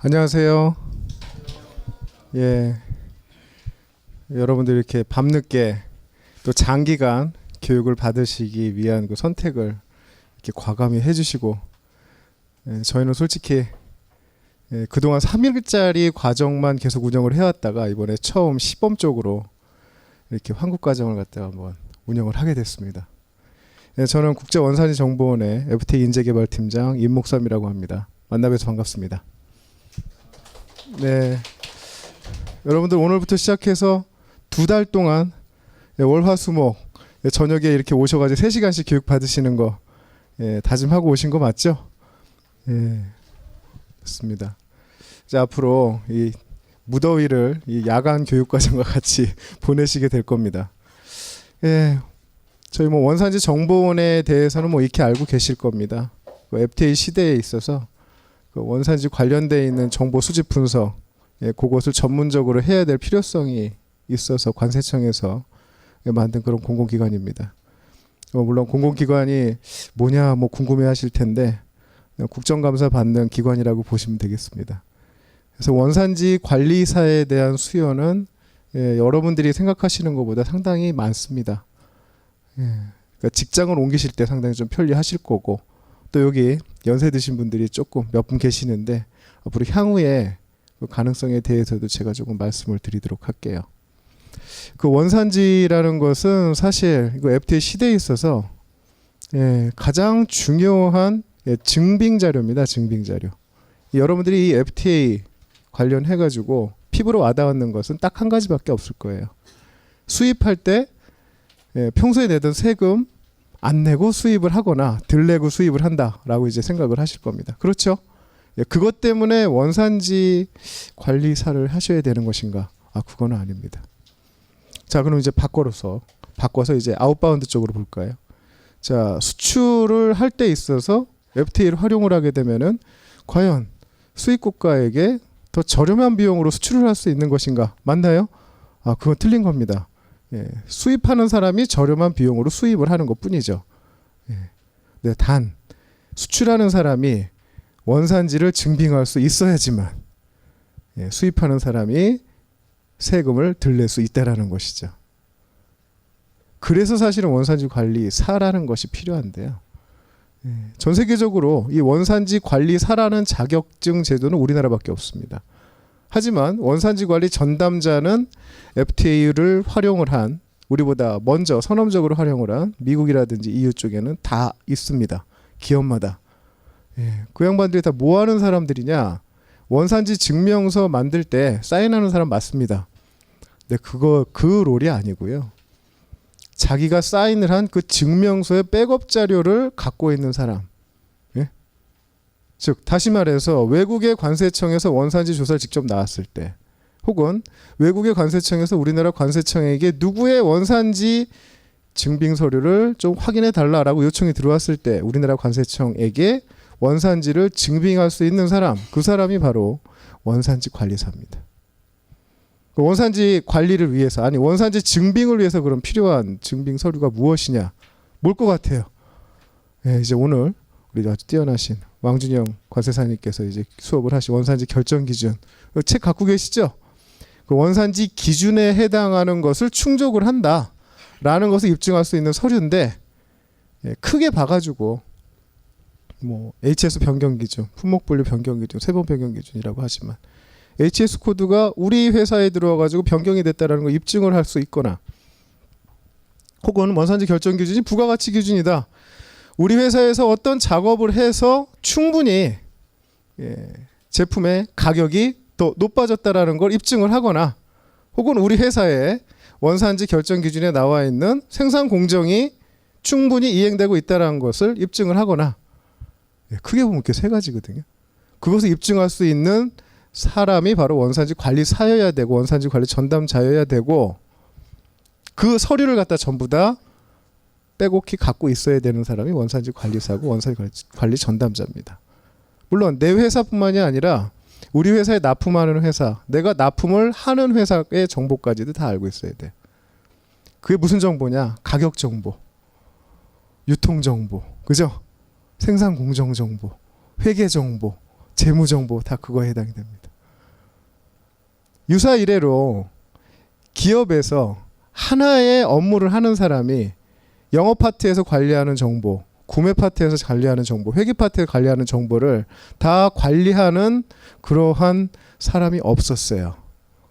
안녕하세요. 예, 여러분들 이렇게 밤늦게 또 장기간 교육을 받으시기 위한 그 선택을 이렇게 과감히 해주시고, 저희는 솔직히 그동안 3일짜리 과정만 계속 운영을 해왔다가 이번에 처음 시범적으로 이렇게 한국 과정을 갖다가 한번 운영을 하게 됐습니다. 저는 국제원산지정보원의 FTA 인재개발팀장 임목삼이라고 합니다. 만나뵈서 반갑습니다. 네, 여러분들 오늘부터 시작해서 2달 동안 월화수목 저녁에 이렇게 오셔가지고 3시간씩 교육 받으시는 거 다짐하고 오신 거 맞죠? 예, 좋습니다. 이제 앞으로 이 무더위를 이 야간 교육과정과 같이 보내시게 될 겁니다. 예, 저희 뭐 원산지 정보원에 대해서는 뭐 익히 알고 계실 겁니다. 그 FTA 시대에 있어서 그 원산지 관련돼 있는 정보 수집 분석, 그것을 전문적으로 해야 될 필요성이 있어서 관세청에서 만든 그런 공공기관입니다. 물론 공공기관이 뭐냐 뭐 궁금해하실 텐데 국정감사 받는 기관이라고 보시면 되겠습니다. 그래서 원산지 관리사에 대한 수요는 여러분들이 생각하시는 것보다 상당히 많습니다. 그러니까 직장을 옮기실 때 상당히 좀 편리하실 거고, 또 여기 연세 드신 분들이 조금 몇 분 계시는데 앞으로 향후에 그 가능성에 대해서도 제가 조금 말씀을 드리도록 할게요. 그 원산지라는 것은 사실 이거 FTA 시대에 있어서 가장 중요한 증빙 자료입니다. 증빙 자료. 여러분들이 이 FTA 관련해 가지고 피부로 와닿는 것은 딱 한 가지밖에 없을 거예요. 수입할 때 평소에 내던 세금 안 내고 수입을 하거나 덜 내고 수입을 한다라고 이제 생각을 하실 겁니다. 그렇죠? 그것 때문에 원산지 관리사를 하셔야 되는 것인가? 그건 아닙니다. 자, 그럼 이제 바꿔서 이제 아웃바운드 쪽으로 볼까요? 자, 수출을 할 때 있어서 FTA를 활용을 하게 되면은 과연 수입 국가에게 더 저렴한 비용으로 수출을 할 수 있는 것인가? 맞나요? 그건 틀린 겁니다. 수입하는 사람이 저렴한 비용으로 수입을 하는 것뿐이죠. 네, 단 수출하는 사람이 원산지를 증빙할 수 있어야지만 수입하는 사람이 세금을 덜 낼 수 있다라는 것이죠. 그래서 사실은 원산지 관리사라는 것이 필요한데요. 전 세계적으로 이 원산지 관리사라는 자격증 제도는 우리나라밖에 없습니다. 하지만 원산지 관리 전담자는 FTA를 활용을 한, 우리보다 먼저 선험적으로 활용을 한 미국이라든지 EU 쪽에는 다 있습니다. 기업마다. 그 양반들이 다 뭐 하는 사람들이냐? 원산지 증명서 만들 때 사인하는 사람 맞습니다. 근데 그 롤이 아니고요. 자기가 사인을 한 그 증명서의 백업 자료를 갖고 있는 사람. 즉 다시 말해서 외국의 관세청에서 원산지 조사를 직접 나왔을 때, 혹은 외국의 관세청에서 우리나라 관세청에게 누구의 원산지 증빙 서류를 좀 확인해 달라라고 요청이 들어왔을 때 우리나라 관세청에게 원산지를 증빙할 수 있는 사람, 그 사람이 바로 원산지 관리사입니다. 원산지 관리를 위해서, 아니 원산지 증빙을 위해서 그럼 필요한 증빙 서류가 무엇이냐? 뭘 것 같아요? 이제 오늘 우리 아주 뛰어나신 왕준영 관세사님께서 이제 수업을 하신 원산지 결정 기준, 책 갖고 계시죠? 그 원산지 기준에 해당하는 것을 충족을 한다라는 것을 입증할 수 있는 서류인데, 크게 봐가지고 뭐 HS 변경 기준, 품목 분류 변경 기준, 세번 변경 기준이라고 하지만 HS 코드가 우리 회사에 들어와가지고 변경이 됐다라는 걸 입증을 할 수 있거나, 혹은 원산지 결정 기준이 부가가치 기준이다. 우리 회사에서 어떤 작업을 해서 충분히 제품의 가격이 더 높아졌다라는 걸 입증을 하거나, 혹은 우리 회사의 원산지 결정 기준에 나와 있는 생산 공정이 충분히 이행되고 있다는 것을 입증을 하거나, 크게 보면 이렇게 세 가지거든요. 그것을 입증할 수 있는 사람이 바로 원산지 관리사여야 되고 원산지 관리 전담자여야 되고, 그 서류를 갖다 전부 다 빼곡히 갖고 있어야 되는 사람이 원산지 관리사고 원산지 관리 전담자입니다. 물론 내 회사뿐만이 아니라 우리 회사에 납품하는 회사, 내가 납품을 하는 회사의 정보까지도 다 알고 있어야 돼. 그게 무슨 정보냐? 가격 정보, 유통 정보, 그죠? 생산 공정 정보, 회계 정보, 재무정보 다 그거에 해당이 됩니다. 유사 이래로 기업에서 하나의 업무를 하는 사람이 영업 파트에서 관리하는 정보, 구매 파트에서 관리하는 정보, 회계 파트에서 관리하는 정보를 다 관리하는 그러한 사람이 없었어요.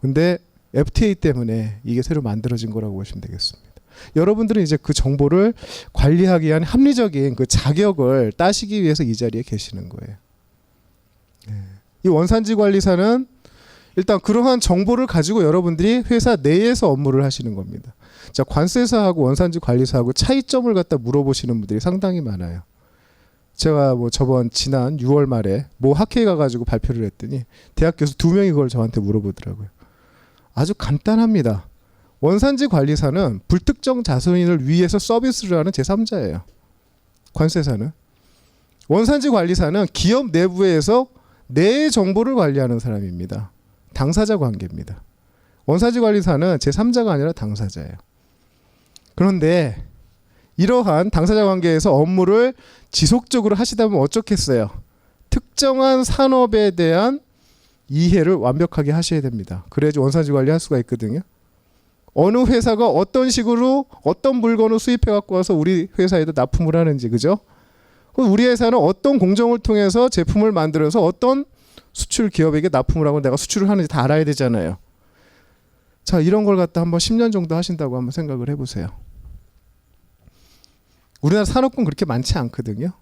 근데 FTA 때문에 이게 새로 만들어진 거라고 보시면 되겠습니다. 여러분들은 이제 그 정보를 관리하기 위한 합리적인 그 자격을 따시기 위해서 이 자리에 계시는 거예요. 이 원산지 관리사는 일단 그러한 정보를 가지고 여러분들이 회사 내에서 업무를 하시는 겁니다. 자, 관세사하고 원산지 관리사하고 차이점을 갖다 물어보시는 분들이 상당히 많아요. 제가 뭐 지난 6월 말에 모 학회에 가가지고 발표를 했더니 대학 교수 2명이 그걸 저한테 물어보더라고요. 아주 간단합니다. 원산지 관리사는 불특정 자선인을 위해서 서비스를 하는 제3자예요. 관세사는. 원산지 관리사는 기업 내부에서 내 정보를 관리하는 사람입니다. 당사자 관계입니다. 원산지 관리사는 제3자가 아니라 당사자예요. 그런데 이러한 당사자 관계에서 업무를 지속적으로 하시다 보면 어쩌겠어요. 특정한 산업에 대한 이해를 완벽하게 하셔야 됩니다. 그래야지 원산지 관리할 수가 있거든요. 어느 회사가 어떤 식으로 어떤 물건을 수입해 갖고 와서 우리 회사에도 납품을 하는지, 그죠? 우리 회사는 어떤 공정을 통해서 제품을 만들어서 어떤 수출 기업에게 납품을 하고 내가 수출을 하는지 다 알아야 되잖아요. 자, 이런 걸 갖다 한번 10년 정도 하신다고 한번 생각을 해보세요. 우리나라 산업군 그렇게 많지 않거든요.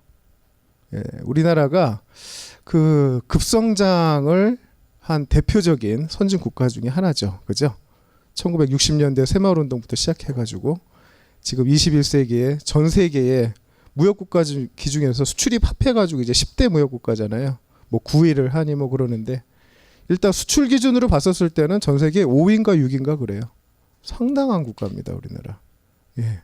예, 우리나라가 그 급성장을 한 대표적인 선진 국가 중에 하나죠. 그죠? 1960년대 새마을운동부터 시작해가지고 지금 21세기에 전 세계의 무역국가 기준에서 수출입 합해가지고 이제 10대 무역국가잖아요. 뭐 9위를 하니 뭐 그러는데 일단 수출 기준으로 봤었을 때는 전 세계 5위인가 6위인가 그래요. 상당한 국가입니다, 우리나라. 예.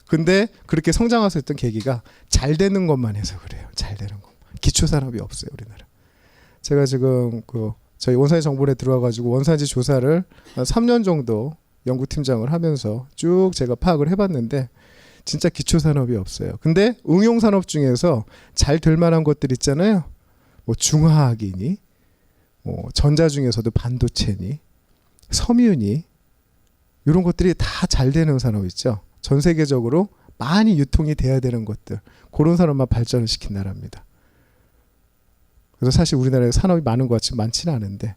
근데 그렇게 성장했었던 계기가 잘 되는 것만 해서 그래요. 잘 되는 것. 기초 산업이 없어요, 우리나라. 제가 지금 저희 원산지 정보원에 들어와가지고 원산지 조사를 한 3년 정도 연구팀장을 하면서 쭉 제가 파악을 해봤는데 진짜 기초 산업이 없어요. 근데 응용 산업 중에서 잘 될 만한 것들 있잖아요. 뭐 중화학이니, 뭐 전자 중에서도 반도체니, 섬유니 이런 것들이 다 잘 되는 산업 있죠. 전 세계적으로 많이 유통이 돼야 되는 것들, 그런 산업만 발전을 시킨 나라입니다. 그래서 사실 우리나라에 산업이 많은 것 같지 많지는 않은데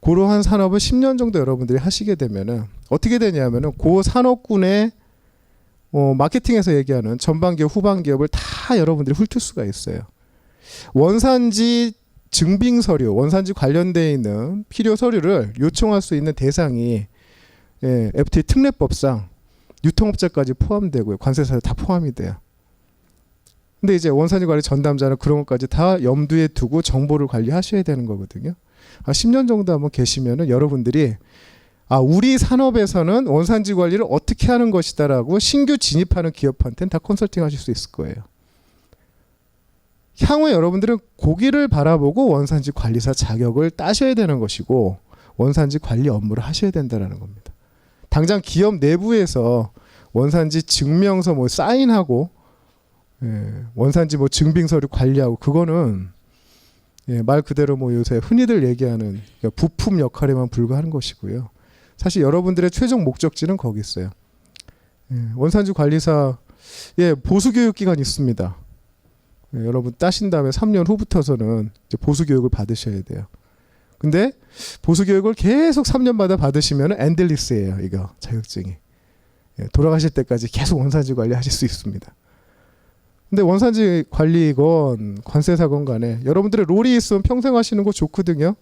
그러한 산업을 10년 정도 여러분들이 하시게 되면은 어떻게 되냐면은 그 산업군의 마케팅에서 얘기하는 전반기업, 후반기업을 다 여러분들이 훑을 수가 있어요. 원산지 증빙 서류, 원산지 관련되어 있는 필요 서류를 요청할 수 있는 대상이 FTA 특례법상 유통업자까지 포함되고요. 관세사에 다 포함이 돼요. 근데 이제 원산지 관리 전담자는 그런 것까지 다 염두에 두고 정보를 관리하셔야 되는 거거든요. 10년 정도 한번 계시면은 여러분들이 우리 산업에서는 원산지 관리를 어떻게 하는 것이다라고 신규 진입하는 기업한테는 다 컨설팅 하실 수 있을 거예요. 향후에 여러분들은 고기를 바라보고 원산지 관리사 자격을 따셔야 되는 것이고 원산지 관리 업무를 하셔야 된다는 겁니다. 당장 기업 내부에서 원산지 증명서 뭐 사인하고 원산지 뭐 증빙서류 관리하고 그거는 말 그대로 뭐 요새 흔히들 얘기하는 부품 역할에만 불과한 것이고요. 사실 여러분들의 최종 목적지는 거기 있어요. 원산지 관리사 보수 교육 기간 있습니다. 여러분 따신 다음에 3년 후부터서는 이제 보수 교육을 받으셔야 돼요. 근데 보수 교육을 계속 3년마다 받으시면 엔들리스예요. 이거 자격증이. 돌아가실 때까지 계속 원산지 관리하실 수 있습니다. 근데 원산지 관리건 관세사건 간에 여러분들의 롤이 있으면 평생 하시는 거 좋거든요.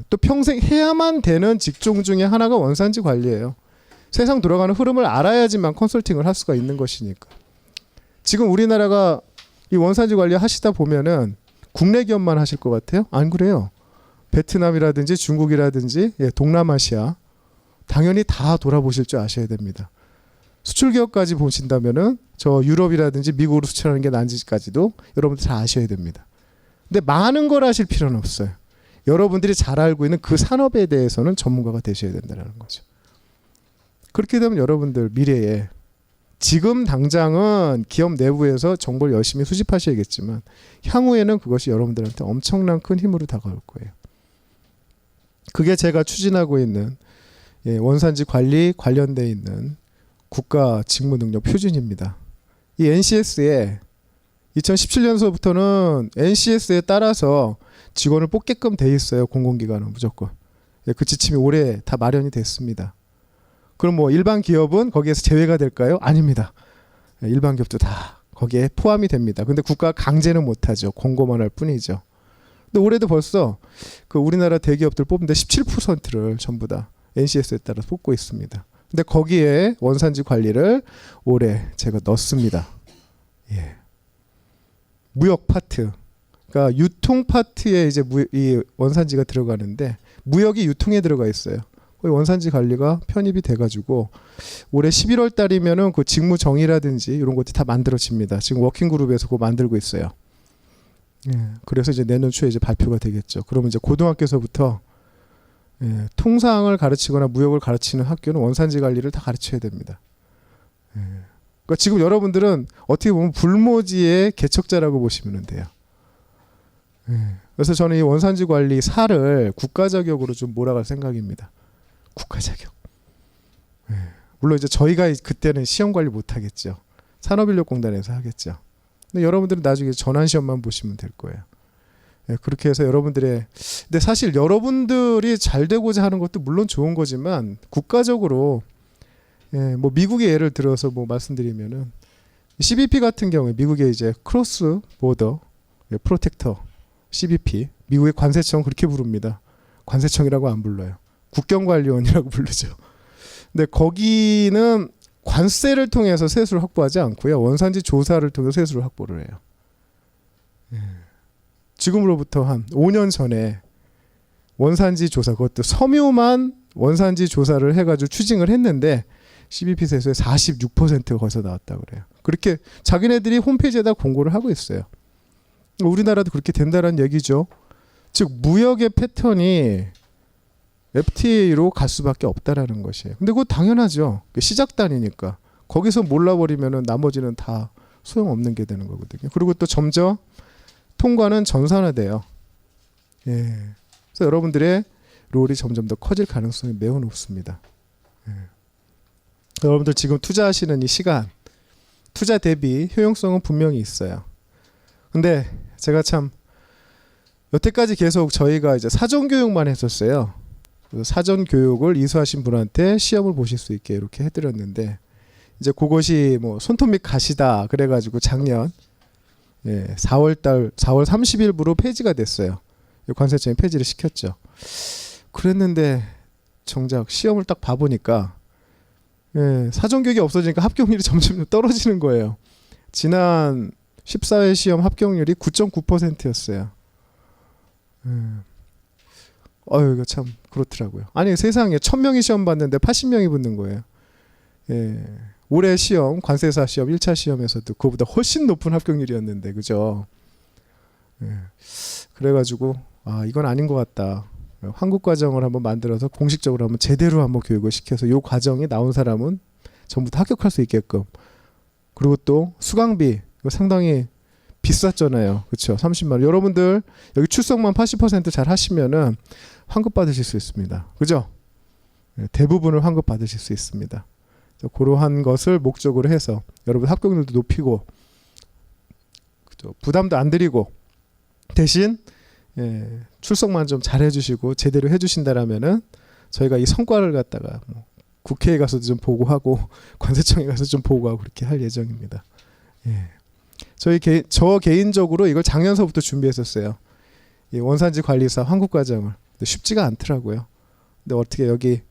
또 평생 해야만 되는 직종 중에 하나가 원산지 관리예요. 세상 돌아가는 흐름을 알아야지만 컨설팅을 할 수가 있는 것이니까. 지금 우리나라가 이 원산지 관리 하시다 보면은 국내 기업만 하실 것 같아요? 안 그래요. 베트남이라든지 중국이라든지 동남아시아 당연히 다 돌아보실 줄 아셔야 됩니다. 수출 기업까지 보신다면은 저 유럽이라든지 미국으로 수출하는 게 난지까지도 여러분들 잘 아셔야 됩니다. 근데 많은 걸 하실 필요는 없어요. 여러분들이 잘 알고 있는 그 산업에 대해서는 전문가가 되셔야 된다는 거죠. 그렇게 되면 여러분들 미래에 지금 당장은 기업 내부에서 정보를 열심히 수집하셔야겠지만 향후에는 그것이 여러분들한테 엄청난 큰 힘으로 다가올 거예요. 그게 제가 추진하고 있는 원산지 관리 관련돼 있는 국가 직무 능력 표준입니다. 이 NCS에 2017년서부터는 NCS에 따라서 직원을 뽑게끔 돼 있어요. 공공기관은 무조건. 그 지침이 올해 다 마련이 됐습니다. 그럼 뭐 일반 기업은 거기에서 제외가 될까요? 아닙니다. 일반 기업도 다 거기에 포함이 됩니다. 근데 국가가 강제는 못하죠. 권고만 할 뿐이죠. 근데 올해도 벌써 그 우리나라 대기업들 뽑는데 17%를 전부 다 NCS에 따라 뽑고 있습니다. 근데 거기에 원산지 관리를 올해 제가 넣습니다. 예. 무역 파트, 그러니까 유통 파트에 이제 이 원산지가 들어가는데 무역이 유통에 들어가 있어요. 원산지 관리가 편입이 돼가지고 올해 11월 달이면은 그 직무 정의라든지 이런 것들이 다 만들어집니다. 지금 워킹 그룹에서 그거 만들고 있어요. 예, 그래서 이제 내년 초에 이제 발표가 되겠죠. 그러면 이제 고등학교에서부터 통상을 가르치거나 무역을 가르치는 학교는 원산지 관리를 다 가르쳐야 됩니다. 그러니까 지금 여러분들은 어떻게 보면 불모지의 개척자라고 보시면 돼요. 그래서 저는 이 원산지 관리 사를 국가 자격으로 좀 몰아갈 생각입니다. 국가 자격. 물론 이제 저희가 그때는 시험 관리 못 하겠죠. 산업인력공단에서 하겠죠. 근데 여러분들은 나중에 전환 시험만 보시면 될 거예요. 그렇게 해서 여러분들의, 근데 사실 여러분들이 잘 되고자 하는 것도 물론 좋은 거지만 국가적으로 뭐 미국의 예를 들어서 뭐 말씀드리면은 CBP 같은 경우에 미국의 이제 크로스 보더 프로텍터 CBP, 미국의 관세청 그렇게 부릅니다. 관세청이라고 안 불러요. 국경관리원이라고 부르죠. 근데 거기는 관세를 통해서 세수를 확보하지 않고요. 원산지 조사를 통해서 세수를 확보를 해요. 지금으로부터 한 5년 전에 원산지 조사, 그것도 섬유만 원산지 조사를 해가지고 추징을 했는데 CBP 세수의 46%가 거기서 나왔다고 그래요. 그렇게 자기네들이 홈페이지에다 공고를 하고 있어요. 우리나라도 그렇게 된다는 얘기죠. 즉 무역의 패턴이 FTA로 갈 수밖에 없다라는 것이에요. 근데 그거 당연하죠. 시작단이니까. 거기서 몰라버리면은 나머지는 다 소용없는 게 되는 거거든요. 그리고 또 점점 통과는 전산화돼요. 예. 그래서 여러분들의 롤이 점점 더 커질 가능성이 매우 높습니다. 예. 여러분들 지금 투자하시는 이 시간, 투자 대비 효용성은 분명히 있어요. 근데 제가 참 여태까지 계속 저희가 이제 사전 교육만 했었어요. 사전 교육을 이수하신 분한테 시험을 보실 수 있게 이렇게 해드렸는데 이제 그것이 뭐 손톱 및 가시다 그래가지고 작년 4월 30일부로 폐지가 됐어요. 관세청이 폐지를 시켰죠. 그랬는데 정작 시험을 딱 봐보니까 사전 교육이 없어지니까 합격률이 점점 떨어지는 거예요. 지난 14회 시험 합격률이 9.9%였어요. 이거 참 그렇더라고요. 아니 세상에 1000명이 시험 봤는데 80명이 붙는 거예요. 올해 시험 관세사 시험 1차 시험에서도 그거보다 훨씬 높은 합격률이었는데 그죠? 그래가지고 이건 아닌 것 같다. 한국 과정을 한번 만들어서 공식적으로 한번 제대로 한번 교육을 시켜서 이 과정에 나온 사람은 전부 다 합격할 수 있게끔. 그리고 또 수강비 이거 상당히 비쌌잖아요. 그렇죠? 30만 원. 여러분들 여기 출석만 80% 잘 하시면은 환급 받으실 수 있습니다. 그죠? 대부분을 환급 받으실 수 있습니다. 그러한 것을 목적으로 해서 여러분 합격률도 높이고 그죠? 부담도 안 드리고 대신 출석만 좀 잘 해주시고 제대로 해주신다라면은 저희가 이 성과를 갖다가 뭐 국회에 가서도 좀 보고하고 관세청에 가서 좀 보고하고 그렇게 할 예정입니다. 저 개인적으로 이걸 작년서부터 준비했었어요. 이 원산지 관리사 환급 과정을. 근데 쉽지가 않더라고요. 근데 어떻게 여기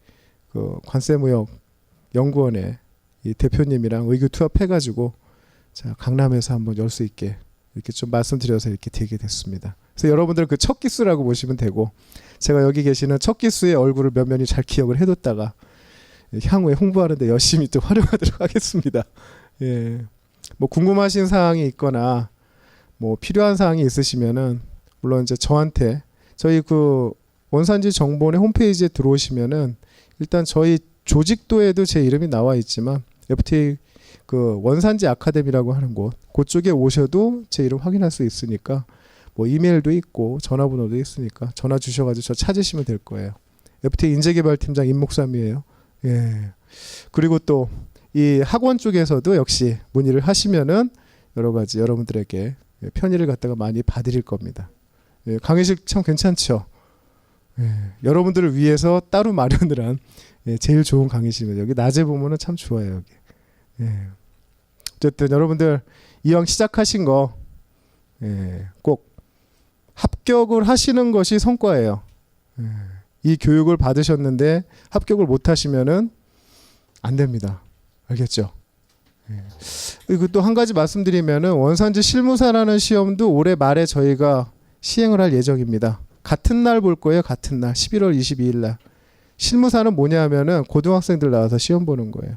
그 관세무역 연구원에 이 대표님이랑 의기투합해가지고 자 강남에서 한번 열 수 있게 이렇게 좀 말씀드려서 이렇게 되게 됐습니다. 그래서 여러분들 그 첫 기수라고 보시면 되고 제가 여기 계시는 첫 기수의 얼굴을 면면히 잘 기억을 해뒀다가 향후에 홍보하는데 열심히 또 활용하도록 하겠습니다. 뭐 궁금하신 사항이 있거나 뭐 필요한 사항이 있으시면은 물론 이제 저한테 저희 그 원산지 정보원의 홈페이지에 들어오시면은 일단 저희 조직도에도 제 이름이 나와 있지만 FTA 그 원산지 아카데미라고 하는 곳, 그쪽에 오셔도 제 이름 확인할 수 있으니까 뭐 이메일도 있고 전화번호도 있으니까 전화 주셔가지고 저 찾으시면 될 거예요. FTA 인재개발팀장 임목삼이에요. 예. 그리고 또 이 학원 쪽에서도 역시 문의를 하시면은 여러 가지 여러분들에게 편의를 갖다가 많이 봐드릴 겁니다. 예, 강의실 참 괜찮죠. 예, 여러분들을 위해서 따로 마련을 한 제일 좋은 강의실입니다. 여기 낮에 보면은 참 좋아요. 여기. 예. 어쨌든 여러분들 이왕 시작하신 거 꼭 합격을 하시는 것이 성과예요. 이 교육을 받으셨는데 합격을 못 하시면은 안 됩니다. 알겠죠? 그리고 또 한 가지 말씀드리면은 원산지 실무사라는 시험도 올해 말에 저희가 시행을 할 예정입니다. 같은 날 볼 거예요. 같은 날 11월 22일 날. 실무사는 뭐냐 하면은 고등학생들 나와서 시험 보는 거예요.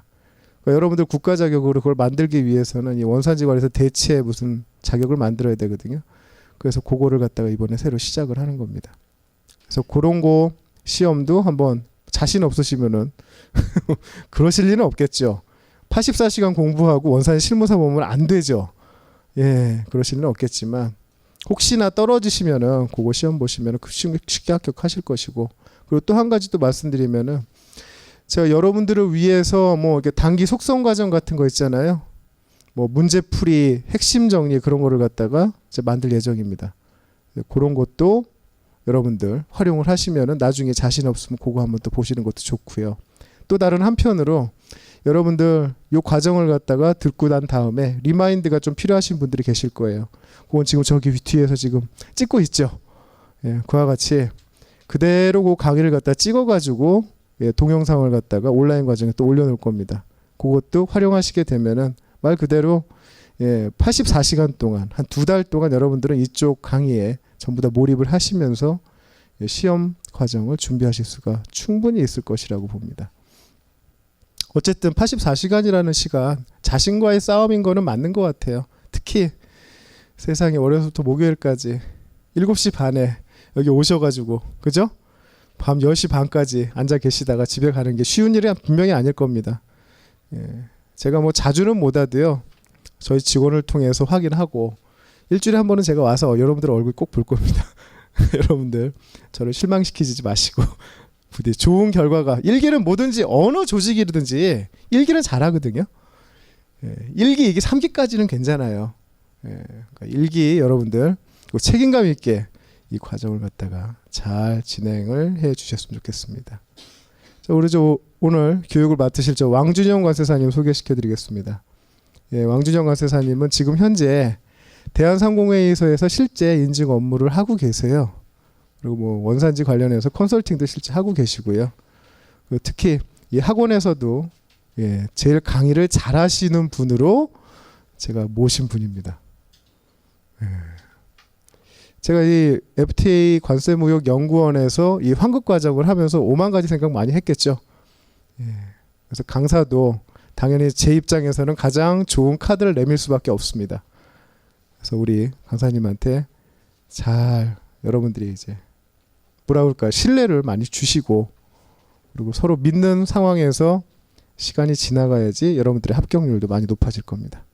그러니까 여러분들 국가 자격으로 그걸 만들기 위해서는 이 원산지 관해서 대체 무슨 자격을 만들어야 되거든요. 그래서 그거를 갖다가 이번에 새로 시작을 하는 겁니다. 그래서 그런 거 시험도 한번 자신 없으시면은 그러실 리는 없겠죠. 84시간 공부하고 원산지 실무사 보면 안 되죠. 예, 그러실 리는 없겠지만 혹시나 떨어지시면은 그거 시험 보시면은 쉽게 합격하실 것이고, 그리고 또 한 가지 또 말씀드리면은 제가 여러분들을 위해서 뭐 이렇게 단기 속성 과정 같은 거 있잖아요. 뭐 문제풀이, 핵심 정리 그런 거를 갖다가 이제 만들 예정입니다. 그런 것도 여러분들 활용을 하시면은 나중에 자신 없으면 그거 한번 또 보시는 것도 좋고요. 또 다른 한편으로 여러분들 이 과정을 갖다가 듣고 난 다음에 리마인드가 좀 필요하신 분들이 계실 거예요. 그건 지금 저기 뒤에서 지금 찍고 있죠. 예, 그와 같이 그대로 그 강의를 갖다 찍어가지고 동영상을 갖다가 온라인 과정에 또 올려놓을 겁니다. 그것도 활용하시게 되면은 말 그대로 84시간 동안 한 2달 동안 여러분들은 이쪽 강의에 전부 다 몰입을 하시면서 시험 과정을 준비하실 수가 충분히 있을 것이라고 봅니다. 어쨌든 84시간이라는 시간 자신과의 싸움인 거는 맞는 것 같아요. 특히 세상에 월요일부터 목요일까지 7시 반에 여기 오셔가지고 그죠? 밤 10시 반까지 앉아 계시다가 집에 가는 게 쉬운 일이 분명히 아닐 겁니다. 제가 뭐 자주는 못 와도요. 저희 직원을 통해서 확인하고 일주일에 한 번은 제가 와서 여러분들 얼굴 꼭 볼 겁니다. 여러분들 저를 실망시키지 마시고 부디 좋은 결과가, 일기는 뭐든지 어느 조직이든지 일기는 잘하거든요. 일기 이게 3기까지는 괜찮아요. 그러니까 일기 여러분들 책임감 있게 이 과정을 갖다가 잘 진행을 해 주셨으면 좋겠습니다. 자, 우리 오늘 교육을 맡으실 왕준영 관세사님 소개시켜 드리겠습니다. 왕준영 관세사님은 지금 현재 대한상공회의소에서 실제 인증 업무를 하고 계세요. 그리고 뭐 원산지 관련해서 컨설팅도 실제 하고 계시고요. 특히 이 학원에서도 제일 강의를 잘하시는 분으로 제가 모신 분입니다. 제가 이 FTA 관세무역연구원에서 이 환급 과정을 하면서 5만 가지 생각 많이 했겠죠. 그래서 강사도 당연히 제 입장에서는 가장 좋은 카드를 내밀 수밖에 없습니다. 그래서 우리 강사님한테 잘 여러분들이 이제 뭐라 그럴까 신뢰를 많이 주시고, 그리고 서로 믿는 상황에서 시간이 지나가야지 여러분들의 합격률도 많이 높아질 겁니다.